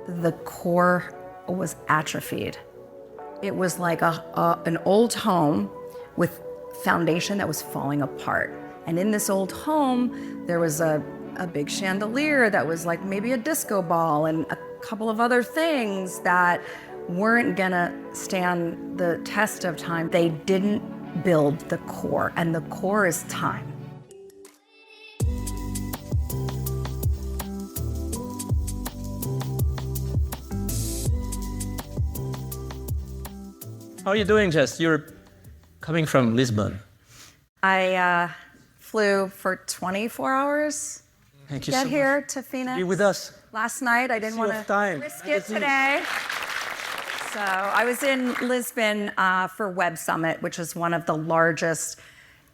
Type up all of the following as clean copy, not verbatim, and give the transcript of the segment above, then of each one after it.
the core was atrophied. It was like an old home with foundation that was falling apart. And in this old home, there was a big chandelier that was like maybe a disco ball and a couple of other things that weren't gonna stand the test of time. They didn't build the core, and the core is time. How are you doing, Jess? You're coming from Lisbon. I flew for 24 hours Thank to you so get here much. to Phoenix. Be with us. Last night, I didn't want to risk it today. So I was in Lisbon for Web Summit, which is one of the largest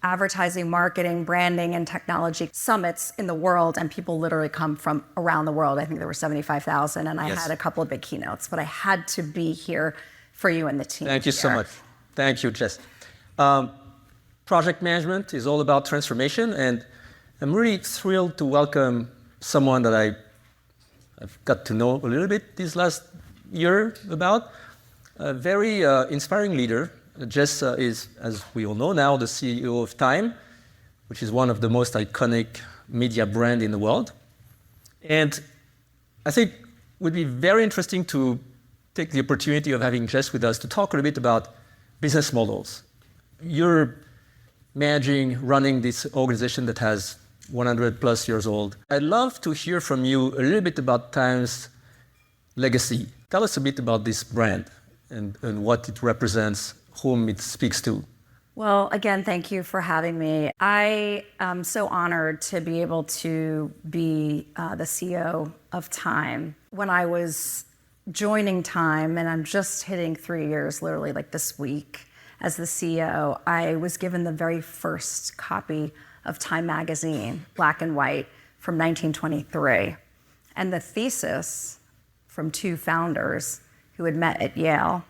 advertising, marketing, branding, and technology summits in the world, and people literally come from around the world. I think there were 75,000, and I had a couple of big keynotes, but I had to be here for you and the team. Thank you so much. Thank you, Jess. Project management is all about transformation, and I'm really thrilled to welcome someone that I've got to know a little bit this last year about. A very inspiring leader. Jess is, as we all know now, the CEO of Time, which is one of the most iconic media brands in the world. And I think it would be very interesting to take the opportunity of having Jess with us to talk a little bit about business models. You're managing, running this organization that has 100 plus years old. I'd love to hear from you a little bit about Time's legacy. Tell us a bit about this brand and what it represents, whom it speaks to. Well, again, thank you for having me. I am so honored to be able to be the CEO of Time. When I was joining Time, and I'm just hitting 3 years, literally like this week, as the CEO, I was given the very first copy of Time magazine, black and white, from 1923. And the thesis from two founders who had met at Yale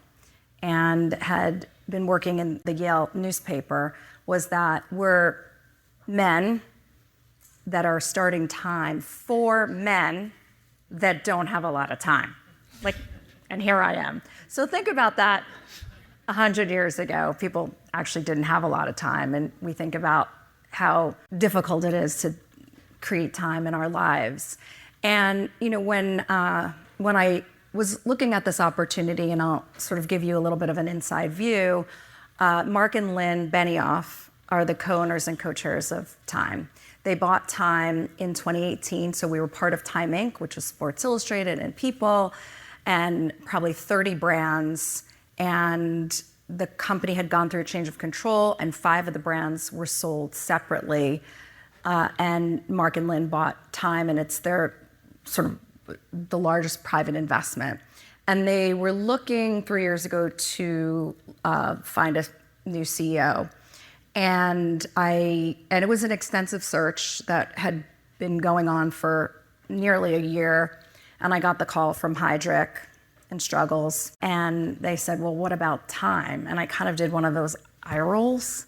and had been working in the Yale newspaper was that we're men that are starting Time for men that don't have a lot of time. And here I am. So think about that. 100 years ago, people actually didn't have a lot of time, and we think about how difficult it is to create time in our lives. And when I was looking at this opportunity, and I'll sort of give you a little bit of an inside view, Mark and Lynn Benioff are the co-owners and co-chairs of Time. They bought Time in 2018, so we were part of Time Inc., which is Sports Illustrated and People, and probably 30 brands. And the company had gone through a change of control, and 5 of the brands were sold separately. And Mark and Lynn bought Time, and it's their sort of the largest private investment. And they were looking 3 years ago to find a new CEO. And it was an extensive search that had been going on for nearly a year. And I got the call from Heidrick and Struggles, and they said, well, what about Time? And I kind of did one of those eye rolls,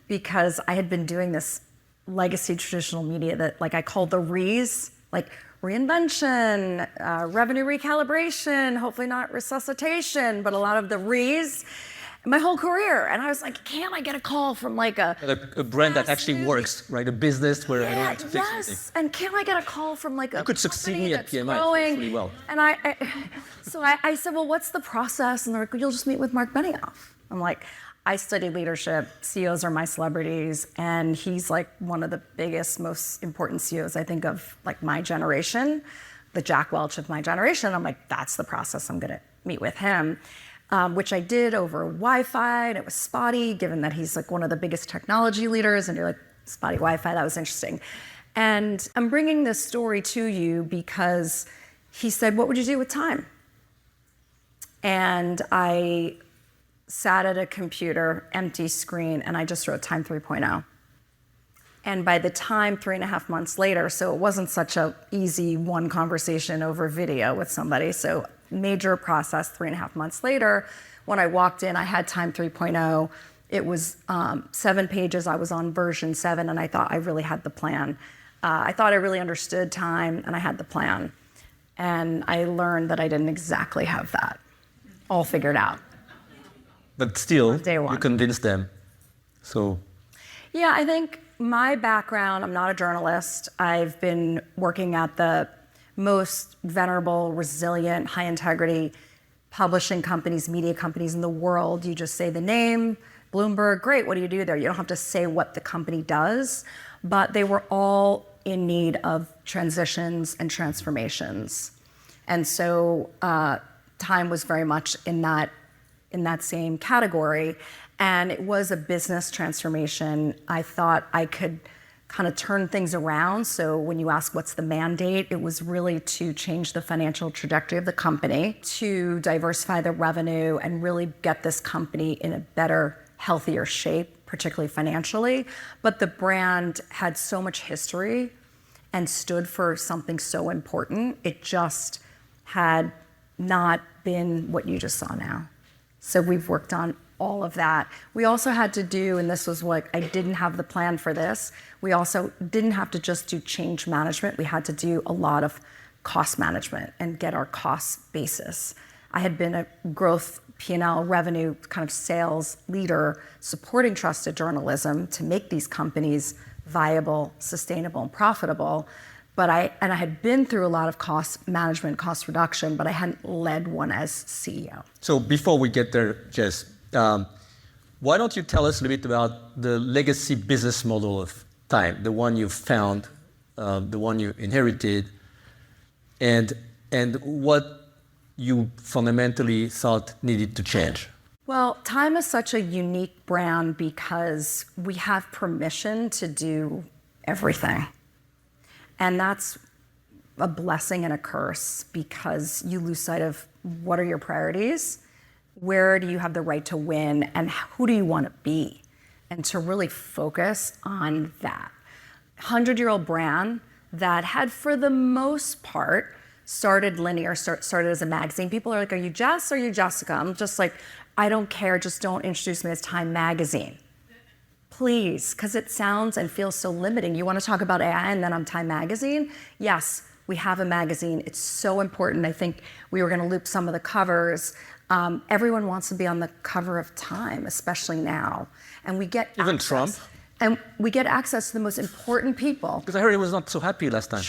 because I had been doing this legacy traditional media that I called the Re's, like reinvention, revenue recalibration, hopefully not resuscitation, but a lot of the Re's my whole career. And I was like, can't I get a call from a brand that actually works, right? A business where I don't have to fix anything. And can't I get a call from a You could succeed me at PMI really well. And I said, well, what's the process? And they're like, you'll just meet with Mark Benioff. I'm like, I study leadership. CEOs are my celebrities. And he's one of the biggest, most important CEOs, I think, of my generation, the Jack Welch of my generation. I'm like, that's the process. I'm going to meet with him. Which I did over Wi-Fi, and it was spotty, given that he's one of the biggest technology leaders, and you're like, spotty Wi-Fi, that was interesting. And I'm bringing this story to you because he said, what would you do with Time? And I sat at a computer, empty screen, and I just wrote Time 3.0. And by the time 3.5 months later, so it wasn't such a easy one conversation over video with somebody, so major process 3.5 months later, when I walked in, I had Time 3.0. It was 7 pages. I was on version 7, and I thought I really had the plan. I thought I really understood Time, and I had the plan. And I learned that I didn't exactly have that all figured out. But still, Day one. you convinced them. So, yeah, I think my background, I'm not a journalist. I've been working at the most venerable, resilient, high integrity publishing companies, media companies in the world. You just say the name, Bloomberg, great, what do you do there? You don't have to say what the company does, but they were all in need of transitions and transformations. And so Time was very much in that same category. And it was a business transformation. I thought I could kind of turn things around. So when you ask what's the mandate, it was really to change the financial trajectory of the company, to diversify the revenue and really get this company in a better, healthier shape, particularly financially. But the brand had so much history and stood for something so important. It just had not been what you just saw now. So we've worked on all of that. We also had to do, and this was what I didn't have the plan for this, we also didn't have to just do change management. We had to do a lot of cost management and get our cost basis. I had been a growth P&L revenue kind of sales leader supporting trusted journalism to make these companies viable, sustainable, and profitable. But I had been through a lot of cost management, cost reduction, but I hadn't led one as CEO. So before we get there, Jess, why don't you tell us a little bit about the legacy business model of Time, the one you found, the one you inherited, and what you fundamentally thought needed to change? Well, Time is such a unique brand because we have permission to do everything. And that's a blessing and a curse because you lose sight of what are your priorities, where do you have the right to win, and who do you want to be, and to really focus on that. 100-year-old brand that had, for the most part, started linear, started as a magazine. People are like, are you Jess or are you Jessica? I'm just like, I don't care, just don't introduce me as Time Magazine. Please, because it sounds and feels so limiting. You want to talk about AI and then I'm Time Magazine? Yes, we have a magazine. It's so important. I think we were going to loop some of the covers. Everyone wants to be on the cover of Time, especially now. And we get even access, Trump? And we get access to the most important people. Because I heard he was not so happy last time.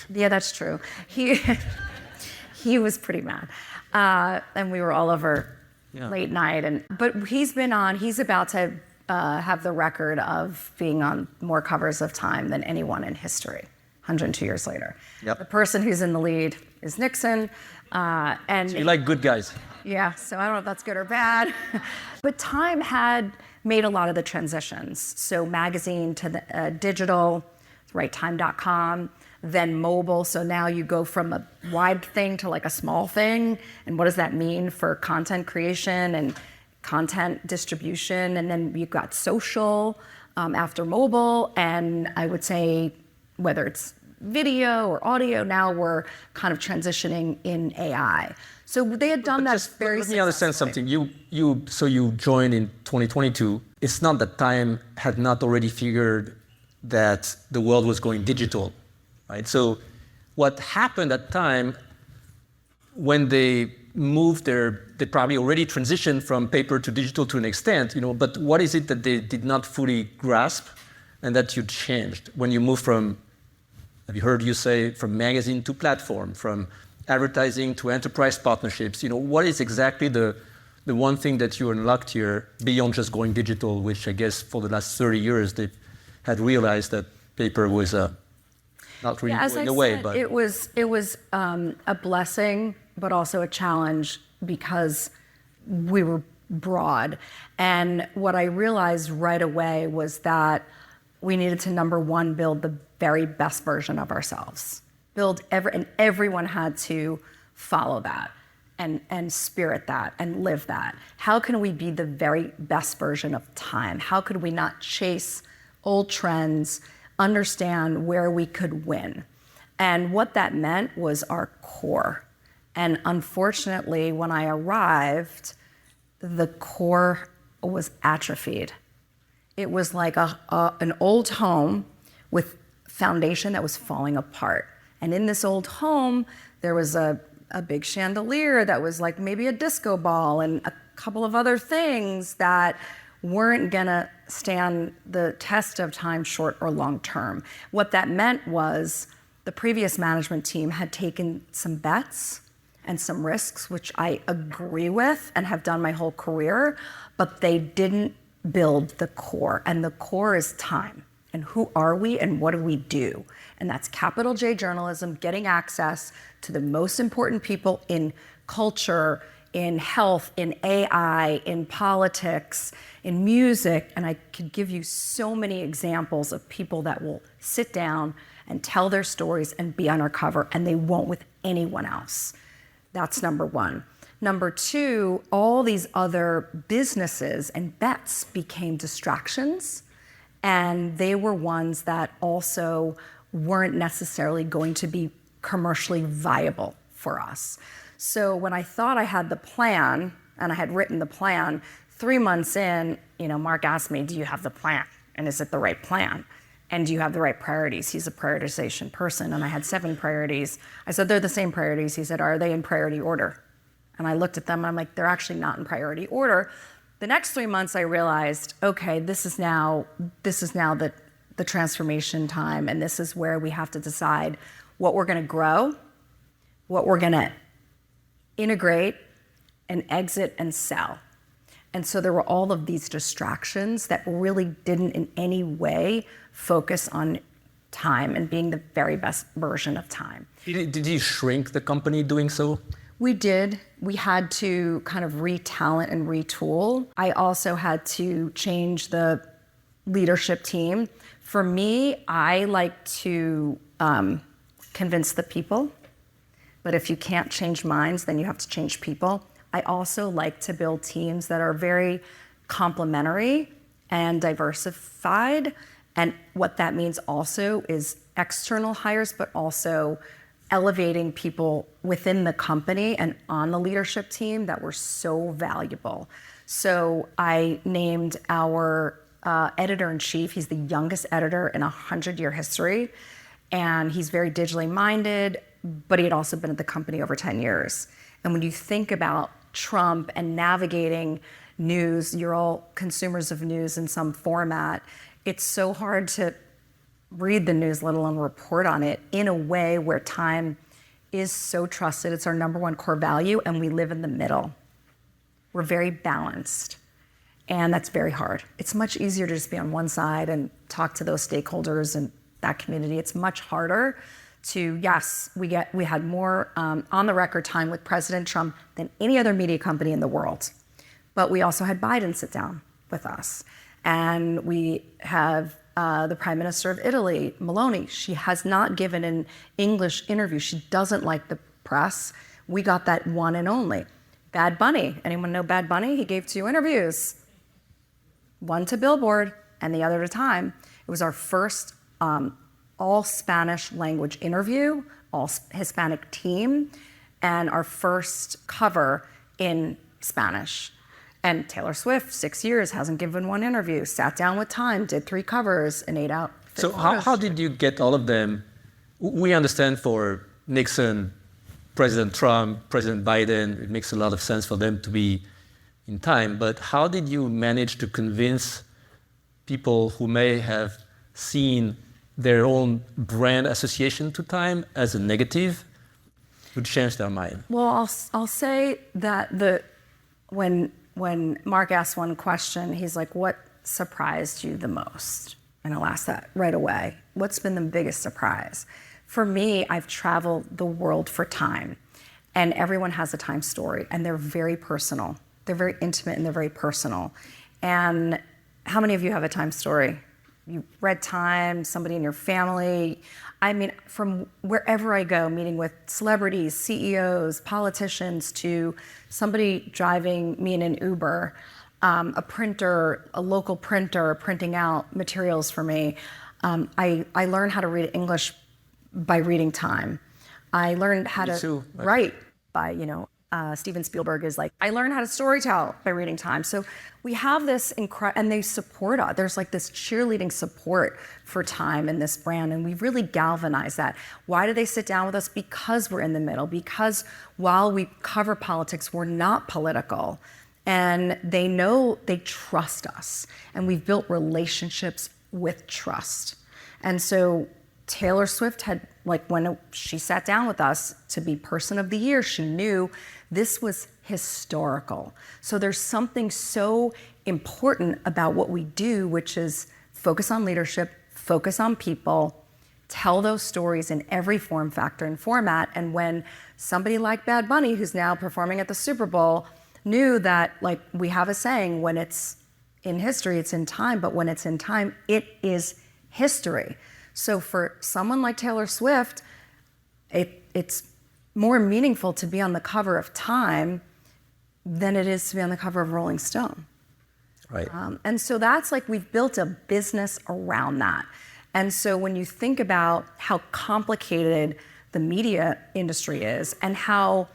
Yeah, that's true. He was pretty mad. And we were all over late night. But he's been on, he's about to have the record of being on more covers of Time than anyone in history, 102 years later. Yep. The person who's in the lead is Nixon. And so you like good guys. Yeah, so I don't know if that's good or bad. But Time had made a lot of the transitions. So magazine to the digital, righttime.com, then mobile. So now you go from a wide thing to like a small thing. And what does that mean for content creation and content distribution? And then you've got social after mobile. And I would say whether it's video or audio, now we're kind of transitioning in AI. So they had done that very successfully. Let me understand something. You joined in 2022. It's not that Time had not already figured that the world was going digital, right? So what happened at Time when they moved they probably already transitioned from paper to digital to an extent, but what is it that they did not fully grasp and that you changed when you moved from, have you heard you say, from magazine to platform, from advertising to enterprise partnerships? What is exactly the one thing that you unlocked here beyond just going digital, which I guess for the last 30 years they had realized that paper was not really going away. But it was a blessing, but also a challenge because we were broad. And what I realized right away was that we needed to, number one, build the very best version of ourselves. And everyone had to follow that and spirit that and live that. How can we be the very best version of Time? How could we not chase old trends, understand where we could win? And what that meant was our core. And unfortunately, when I arrived, the core was atrophied. It was like an old home with foundation that was falling apart. And in this old home, there was a big chandelier that was like maybe a disco ball and a couple of other things that weren't gonna stand the test of time, short or long term. What that meant was the previous management team had taken some bets and some risks, which I agree with and have done my whole career, but they didn't build the core. And the core is time. And who are we and what do we do? And that's capital J journalism, getting access to the most important people in culture, in health, in AI, in politics, in music. And I could give you so many examples of people that will sit down and tell their stories and be on our cover, and they won't with anyone else. That's number one. Number two, all these other businesses and bets became distractions, and they were ones that also weren't necessarily going to be commercially viable for us. So when I thought I had the plan, and I had written the plan, 3 months in, Mark asked me, do you have the plan? And is it the right plan? And do you have the right priorities? He's a prioritization person, and I had 7 priorities. I said, they're the same priorities. He said, are they in priority order? And I looked at them, and I'm like, they're actually not in priority order. The next 3 months, I realized, okay, this is now the transformation time, and this is where we have to decide what we're gonna grow, what we're gonna integrate, and exit and sell. And so there were all of these distractions that really didn't in any way focus on time and being the very best version of time. Did you shrink the company doing so? We did. We had to kind of re-talent and retool. I also had to change the leadership team. For me, I like to convince the people, but if you can't change minds, then you have to change people. I also like to build teams that are very complementary and diversified. And what that means also is external hires, but also elevating people within the company and on the leadership team that were so valuable. So I named our editor-in-chief. He's the youngest editor in a 100-year history. And he's very digitally minded, but he had also been at the company over 10 years. And when you think about Trump and navigating news, you're all consumers of news in some format. It's so hard to read the news, let alone report on it, in a way where time is so trusted. It's our number one core value, and we live in the middle. We're very balanced, and that's very hard. It's much easier to just be on one side and talk to those stakeholders and that community. It's much harder to, yes, we had more on the record time with President Trump than any other media company in the world. But we also had Biden sit down with us. And we have the Prime Minister of Italy, Meloni. She has not given an English interview. She doesn't like the press. We got that one and only. Bad Bunny. Anyone know Bad Bunny? He gave 2 interviews. One to Billboard and the other to Time. It was our first all Spanish language interview, all Hispanic team, and our first cover in Spanish. And Taylor Swift, 6 years, hasn't given one interview, sat down with Time, did 3 covers, and 8 out. So how did you get all of them? We understand for Nixon, President Trump, President Biden, it makes a lot of sense for them to be in Time, but how did you manage to convince people who may have seen their own brand association to Time as a negative to change their mind? Well, I'll say that when Mark asked one question, he's like, what surprised you the most? And I'll ask that right away. What's been the biggest surprise? For me, I've traveled the world for Time, and everyone has a Time story, and they're very personal. They're very intimate, and they're very personal. And how many of you have a Time story? You read Time, somebody in your family. I mean, from wherever I go, meeting with celebrities, CEOs, politicians, to somebody driving me in an Uber, a printer, a local printer printing out materials for me. I learned how to read English by reading Time. I learned how to write by, Steven Spielberg is like, I learned how to storytell by reading Time. So we have this and they support us. There's like this cheerleading support for Time and this brand, and we've really galvanized that. Why do they sit down with us? Because we're in the middle, because while we cover politics, we're not political. And they know, they trust us. And we've built relationships with trust. And so Taylor Swift had, like when she sat down with us to be Person of the Year, she knew this was historical. So there's something so important about what we do, which is focus on leadership, focus on people, tell those stories in every form factor and format. And when somebody like Bad Bunny, who's now performing at the Super Bowl, knew that, like we have a saying, when it's in history, it's in time, but when it's in time, it is history. So for someone like Taylor Swift, it's more meaningful to be on the cover of Time than it is to be on the cover of Rolling Stone. Right. And so that's like, we've built a business around that. And so when you think about how complicated the media industry is and how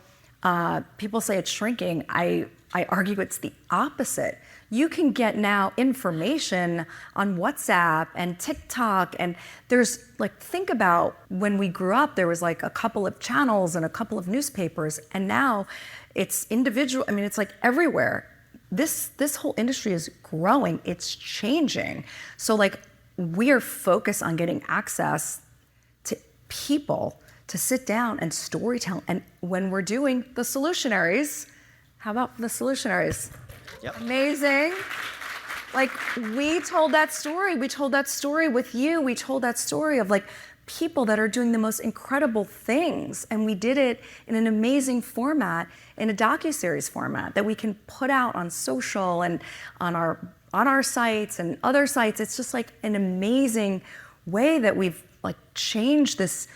people say it's shrinking, I argue it's the opposite. You can get now information on WhatsApp and TikTok, and there's like, think about when we grew up, there was like a couple of channels and a couple of newspapers, and now it's individual. I mean, it's like everywhere. This whole industry is growing, it's changing. So like, we are focused on getting access to people to sit down and storytell. And when we're doing the solutionaries, how about the solutionaries? Yep. Amazing. Like, we told that story. We told that story with you. We told that story of like people that are doing the most incredible things. And we did it in an amazing format, in a docuseries format that we can put out on social and on our sites and other sites. It's just like an amazing way that we've like changed this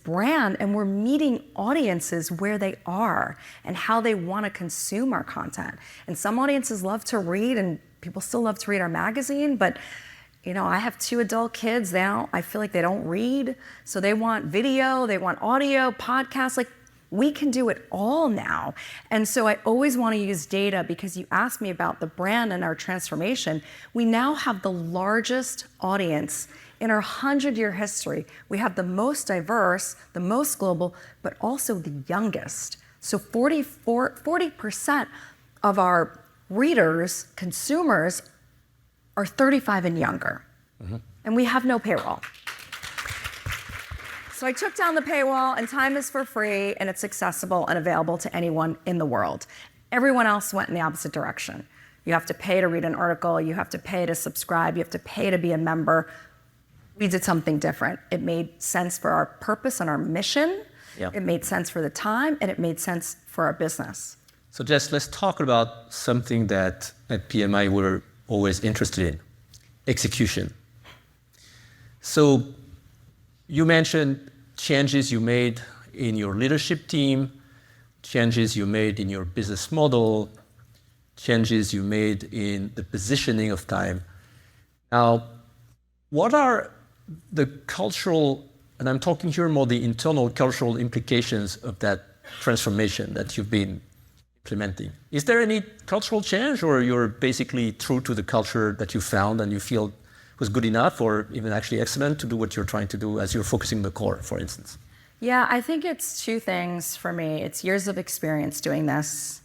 brand, and we're meeting audiences where they are and how they want to consume our content. And some audiences love to read, and people still love to read our magazine, but you know, I have 2 adult kids. I feel like they don't read, so they want video, they want audio, podcasts. Like, we can do it all now. And so I always want to use data, because you asked me about the brand and our transformation. We now have the largest audience in our 100-year history. We have the most diverse, the most global, but also the youngest. So 40% of our readers, consumers, are 35 and younger. Mm-hmm. And we have no paywall. So I took down the paywall, and Time is for free, and it's accessible and available to anyone in the world. Everyone else went in the opposite direction. You have to pay to read an article, you have to pay to subscribe, you have to pay to be a member. We did something different. It made sense for our purpose and our mission. Yep. It made sense for the time, and it made sense for our business. So Jess, let's talk about something that at PMI we're always interested in: execution. So you mentioned changes you made in your leadership team, changes you made in your business model, changes you made in the positioning of Time. Now, what are the cultural, and I'm talking here more the internal cultural implications of that transformation that you've been implementing? Is there any cultural change, or you're basically true to the culture that you found and you feel was good enough or even actually excellent to do what you're trying to do as you're focusing on the core, for instance? Yeah, I think it's 2 things for me. It's years of experience doing this,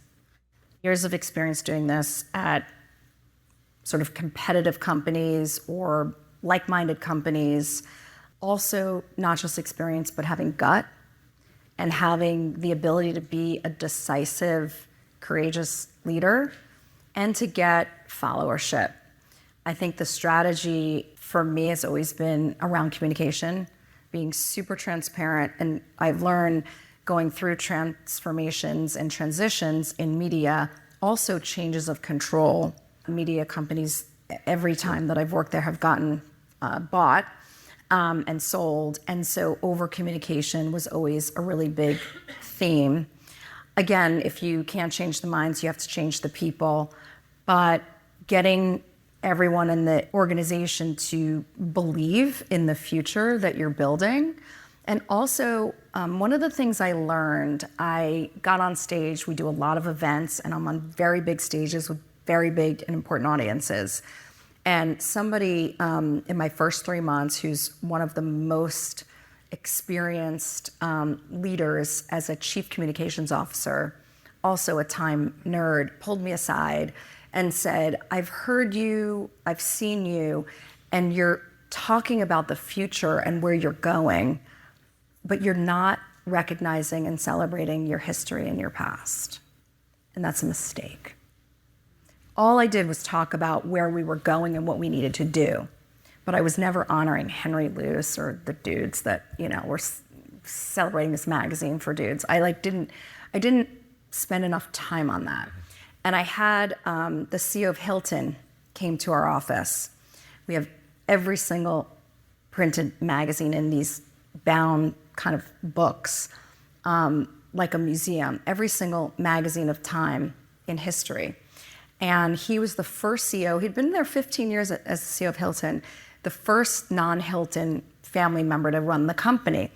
at sort of competitive companies or like-minded companies. Also, not just experience, but having gut and having the ability to be a decisive, courageous leader and to get followership. I think the strategy for me has always been around communication, being super transparent. And I've learned going through transformations and transitions in media, also changes of control. Media companies, every time that I've worked there, have gotten bought and sold. And so over-communication was always a really big theme. Again, if you can't change the minds, you have to change the people. But getting everyone in the organization to believe in the future that you're building And also, one of the things I learned, I got on stage, we do a lot of events, and I'm on very big stages with very big and important audiences. And somebody in my first 3 months, who's one of the most experienced leaders as a chief communications officer, also a time nerd, pulled me aside and said, I've heard you, I've seen you, and you're talking about the future and where you're going, but you're not recognizing and celebrating your history and your past. And that's a mistake. All I did was talk about where we were going and what we needed to do, but I was never honoring Henry Luce or the dudes that, were celebrating this magazine for dudes. I didn't spend enough time on that. And I had the CEO of Hilton came to our office. We have every single printed magazine in these bound kind of books, like a museum, every single magazine of time in history. And he was the first CEO, he'd been there 15 years as the CEO of Hilton, the first non-Hilton family member to run the company.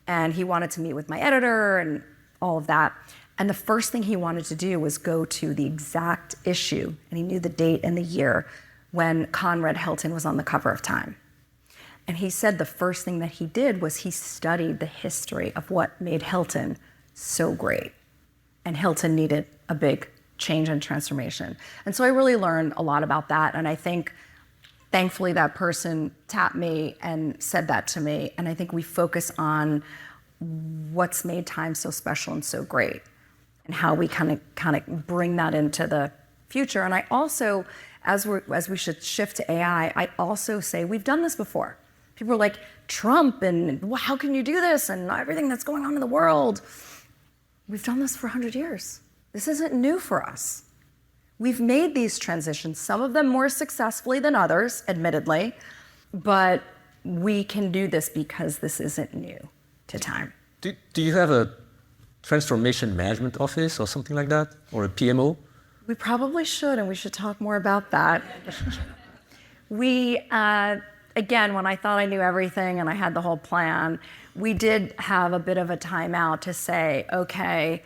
And he wanted to meet with my editor and all of that. And the first thing he wanted to do was go to the exact issue, and he knew the date and the year when Conrad Hilton was on the cover of Time. And he said the first thing that he did was he studied the history of what made Hilton so great. And Hilton needed a big change and transformation. And so I really learned a lot about that. And I think, thankfully, that person tapped me and said that to me. And I think we focus on what's made Time so special and so great, and how we kind of bring that into the future. And I also, as we should shift to AI, I also say we've done this before. People are like, Trump, and how can you do this, and everything that's going on in the world. We've done this for 100 years. This isn't new for us. We've made these transitions, some of them more successfully than others, admittedly, but we can do this because this isn't new to Time. Do you have a transformation management office or something like that, or a PMO? We probably should, and we should talk more about that. We, again, when I thought I knew everything and I had the whole plan, we did have a bit of a timeout to say, okay,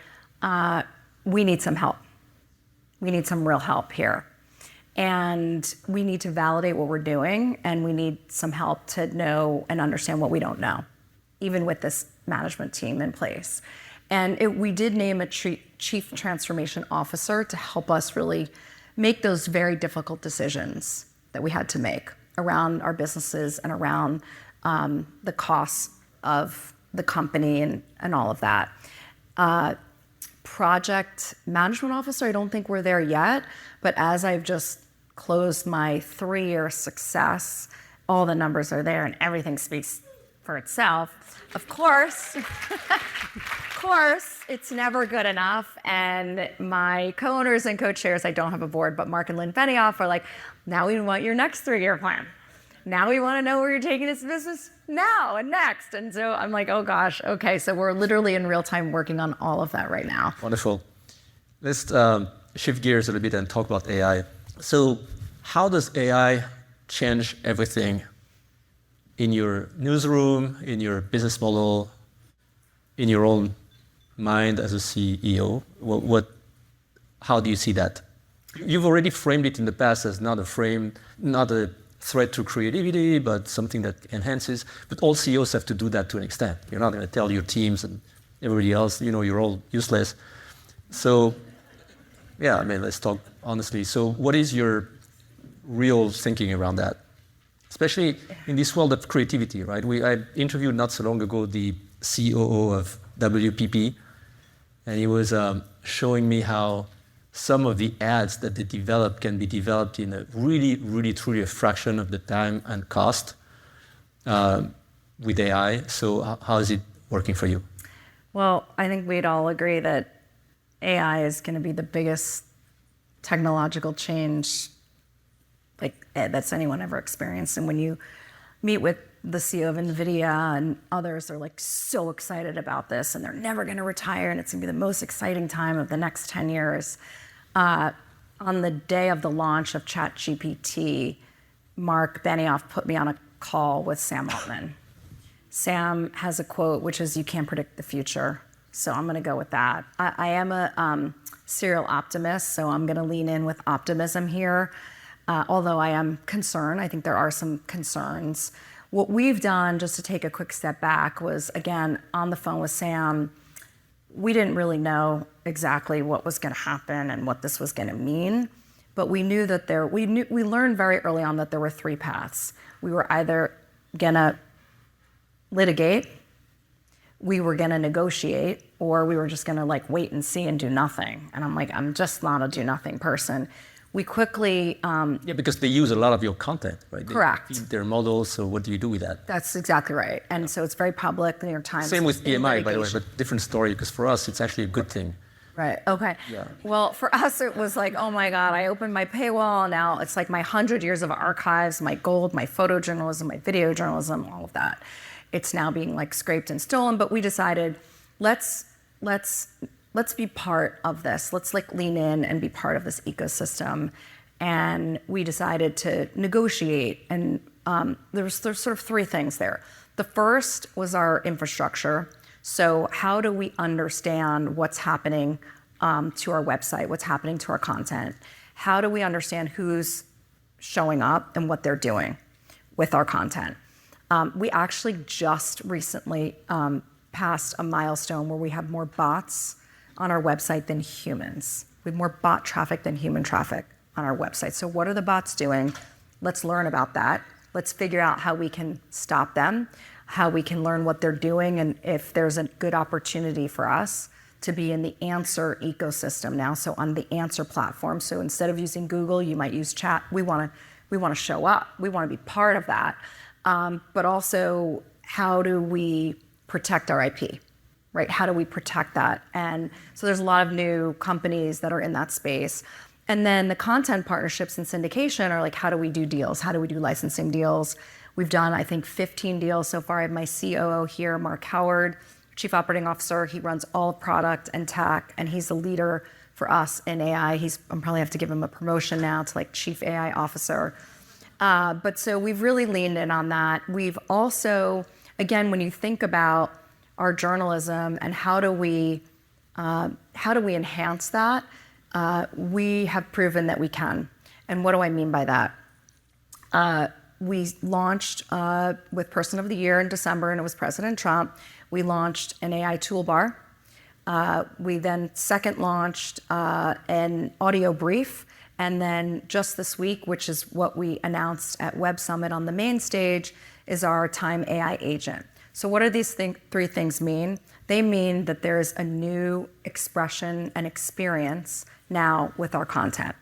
we need some help. We need some real help here. And we need to validate what we're doing, and we need some help to know and understand what we don't know, even with this management team in place. And we did name a chief transformation officer to help us really make those very difficult decisions that we had to make around our businesses and around the costs of the company and all of that. Project management officer, I don't think we're there yet, but as I've just closed my 3-year success, all the numbers are there and everything speaks for itself. Of course, it's never good enough. And my co-owners and co-chairs, I don't have a board, but Mark and Lynn Benioff are like, now we want your next 3-year plan. Now we want to know where you're taking this business now and next. And so I'm like, oh gosh, okay. So we're literally in real time working on all of that right now. Wonderful. Let's shift gears a little bit and talk about AI. So how does AI change everything in your newsroom, in your business model, in your own mind as a CEO? How do you see that? You've already framed it in the past as not a threat to creativity, but something that enhances. But all CEOs have to do that to an extent. You're not going to tell your teams and everybody else, you're all useless. So, let's talk honestly. So what is your real thinking around that? Especially in this world of creativity, right? I interviewed not so long ago the COO of WPP, and he was showing me how some of the ads that they develop can be developed in a really, really, truly a fraction of the time and cost with AI. So how is it working for you? Well, I think we'd all agree that AI is going to be the biggest technological change that's anyone ever experienced. And when you meet with the CEO of NVIDIA and others are so excited about this, and they're never going to retire, and it's going to be the most exciting time of the next 10 years. On the day of the launch of ChatGPT, Mark Benioff put me on a call with Sam Altman. Sam has a quote, which is, "You can't predict the future." So I'm going to go with that. I am a serial optimist, so I'm going to lean in with optimism here. Although I am concerned, I think there are some concerns. What we've done, just to take a quick step back, was, again, on the phone with Sam, we didn't really know exactly what was going to happen and what this was going to mean, but we knew that we learned very early on that there were three paths. We were either going to litigate, we were going to negotiate, or we were just going to wait and see and do nothing. And I'm just not a do nothing person. We quickly... because they use a lot of your content, right? Correct. They feed their models, so what do you do with that? That's exactly right. And so it's very public, the New York Times. Same with PMI, by the way, but different story, because for us, it's actually a good thing. Right, okay. Yeah. Well, for us, it was oh my God, I opened my paywall, now it's my 100 years of archives, my gold, my photojournalism, my video journalism, all of that. It's now being scraped and stolen, but we decided, let's be part of this. Let's lean in and be part of this ecosystem. And we decided to negotiate. And there's sort of three things there. The first was our infrastructure. So how do we understand what's happening to our website, what's happening to our content? How do we understand who's showing up and what they're doing with our content? We actually just recently passed a milestone where we have more bots on our website than humans. We have more bot traffic than human traffic on our website. So what are the bots doing? Let's learn about that. Let's figure out how we can stop them, how we can learn what they're doing, and if there's a good opportunity for us to be in the answer ecosystem now, so on the answer platform. So instead of using Google, you might use chat. We want to show up. We want to be part of that. But also, how do we protect our IP? Right? How do we protect that? And so there's a lot of new companies that are in that space. And then the content partnerships and syndication are how do we do deals? How do we do licensing deals? We've done, I think, 15 deals so far. I have my COO here, Mark Howard, Chief Operating Officer. He runs all product and tech, and he's the leader for us in AI. I'm probably have to give him a promotion now to Chief AI Officer. But so we've really leaned in on that. We've also, again, when you think about our journalism and how do we enhance that, we have proven that we can. And what do I mean by that? We launched with Person of the Year in December, and it was President Trump. We launched an AI toolbar. We then second launched an audio brief. And then just this week, which is what we announced at Web Summit on the main stage, is our Time AI agent. So what do these three things mean? They mean that there is a new expression and experience now with our content.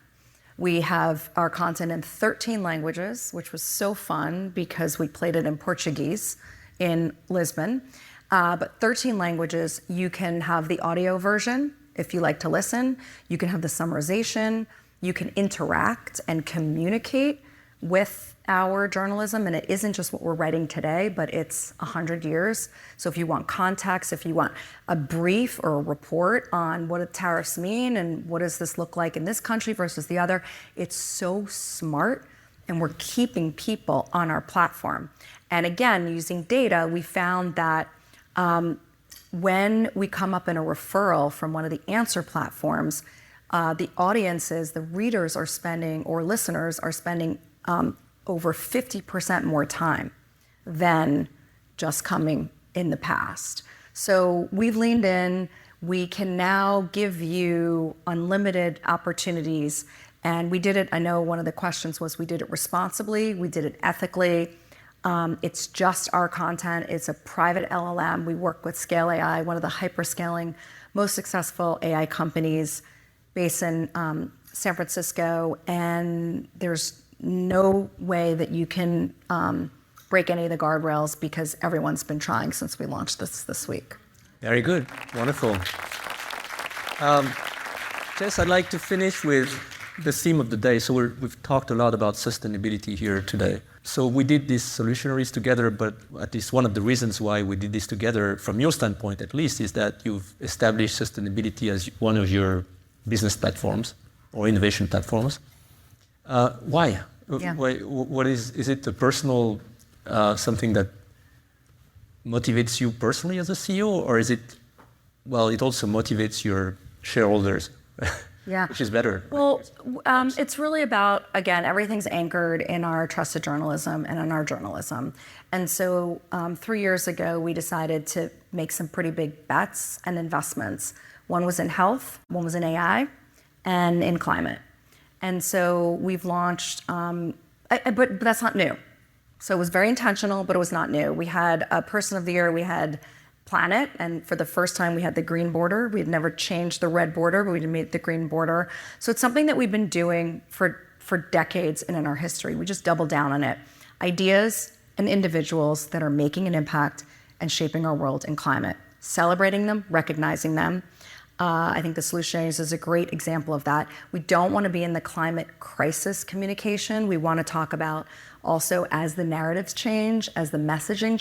We have our content in 13 languages, which was so fun because we played it in Portuguese in Lisbon. But 13 languages, you can have the audio version if you like to listen. You can have the summarization. You can interact and communicate with our journalism, and it isn't just what we're writing today, but it's 100 years. So if you want context, if you want a brief or a report on what do tariffs mean and what does this look like in this country versus the other, it's so smart, and we're keeping people on our platform. And again, using data, we found that when we come up in a referral from one of the answer platforms, the audiences, the readers are spending, or listeners are spending over 50% more time than just coming in the past. So we've leaned in. We can now give you unlimited opportunities. And we did it, I know one of the questions was, we did it responsibly, we did it ethically. It's just our content. It's a private LLM. We work with Scale AI, one of the hyperscaling, most successful AI companies based in San Francisco. And there's no way that you can break any of the guardrails because everyone's been trying since we launched this week. Very good. Wonderful. Jess, I'd like to finish with the theme of the day. So we've talked a lot about sustainability here today. So we did these solutionaries together, but at least one of the reasons why we did this together, from your standpoint at least, is that you've established sustainability as one of your business platforms or innovation platforms. Why? Yeah. What is it a personal something that motivates you personally as a CEO, or is it, well, it also motivates your shareholders, Yeah. which is better? Well, it's really about, again, everything's anchored in our trusted journalism and in our journalism. And so 3 years ago, we decided to make some pretty big bets and investments. One was in health, one was in AI, and in climate. And so we've launched, but that's not new. So it was very intentional, but it was not new. We had a Person of the Year, we had Planet, and for the first time we had the green border. We had never changed the red border, but we made the green border. So it's something that we've been doing for decades and in our history. We just doubled down on it. Ideas and individuals that are making an impact and shaping our world in climate. Celebrating them, recognizing them. I think the Solutions is a great example of that. We don't want to be in the climate crisis communication. We want to talk about also as the narratives change, as the messaging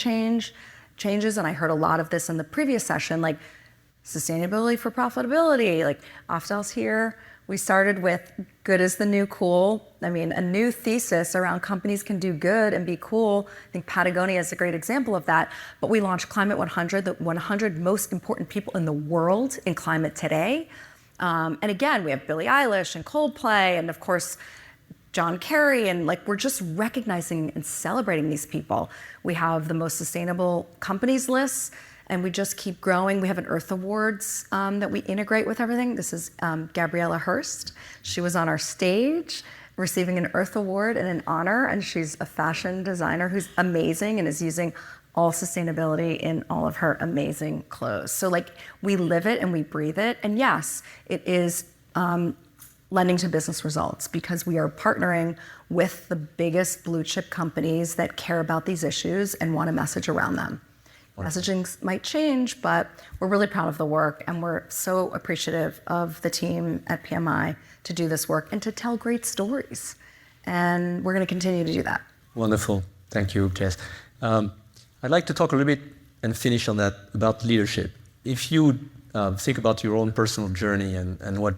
changes, and I heard a lot of this in the previous session, like sustainability for profitability, like Aftal's here. We started with good is the new cool. I mean, a new thesis around companies can do good and be cool. I think Patagonia is a great example of that. But we launched Climate 100, the 100 most important people in the world in climate today. And again, we have Billie Eilish and Coldplay, and of course, John Kerry, and like we're just recognizing and celebrating these people. We have the most sustainable companies lists, and we just keep growing. We have an Earth Awards that we integrate with everything. This is Gabriella Hearst. She was on our stage receiving an Earth Award and an honor, and she's a fashion designer who's amazing and is using all sustainability in all of her amazing clothes. So like we live it and we breathe it, and yes, it is lending to business results because we are partnering with the biggest blue chip companies that care about these issues and want a message around them. Messaging might change, but we're really proud of the work, and we're so appreciative of the team at PMI to do this work and to tell great stories. And we're going to continue to do that. Wonderful. Thank you, Jess. I'd like to talk a little bit and finish on that about leadership. If you think about your own personal journey and what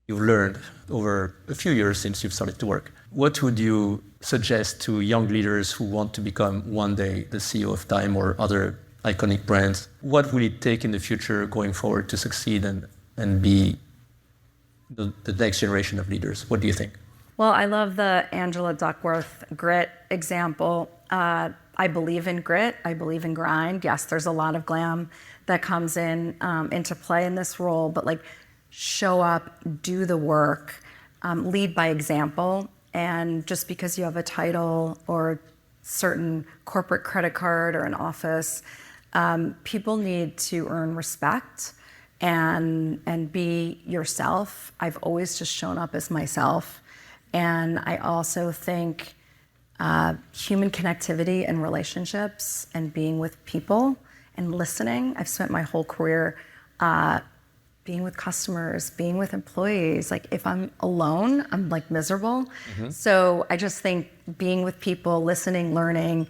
you've learned over a few years since you've started to work, what would you suggest to young leaders who want to become one day the CEO of Time or other iconic brands? What will it take in the future going forward to succeed and be the next generation of leaders? What do you think? Well, I love the Angela Duckworth grit example. I believe in grit. I believe in grind. Yes, there's a lot of glam that comes into play in this role, but like show up, do the work, lead by example. And just because you have a title or certain corporate credit card or an office, people need to earn respect and be yourself. I've always just shown up as myself. And I also think human connectivity and relationships and being with people and listening. I've spent my whole career being with customers, being with employees. Like if I'm alone, I'm like miserable. Mm-hmm. So I just think being with people, listening, learning,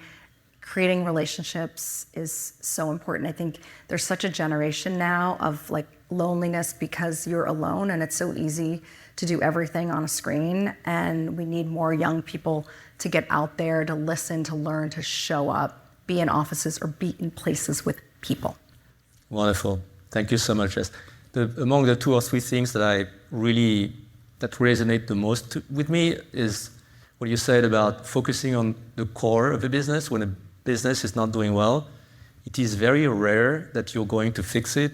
creating relationships is so important. I think there's such a generation now of like loneliness because you're alone and it's so easy to do everything on a screen. And we need more young people to get out there, to listen, to learn, to show up, be in offices or be in places with people. Wonderful. Thank you so much, Jess. Among the 2 or 3 things that resonate the most with me is what you said about focusing on the core of a business. When a business is not doing well, it is very rare that you're going to fix it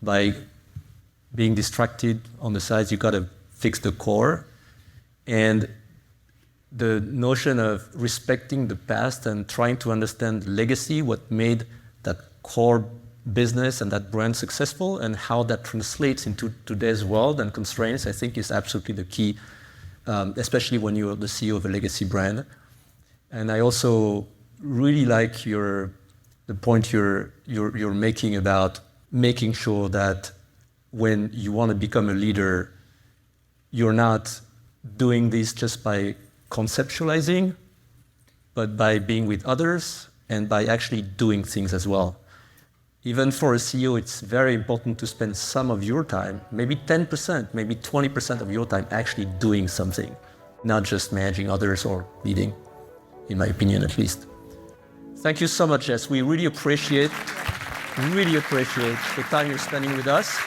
by being distracted on the sides. You got to fix the core. And the notion of respecting the past and trying to understand legacy, what made that core business and that brand successful, and how that translates into today's world and constraints, I think is absolutely the key, especially when you're the CEO of a legacy brand. And I also really like the point you're making about making sure that when you want to become a leader, you're not doing this just by conceptualizing, but by being with others and by actually doing things as well. Even for a CEO, it's very important to spend some of your time, maybe 10%, maybe 20% of your time actually doing something, not just managing others or leading, in my opinion at least. Thank you so much, Jess. We really appreciate the time you're spending with us.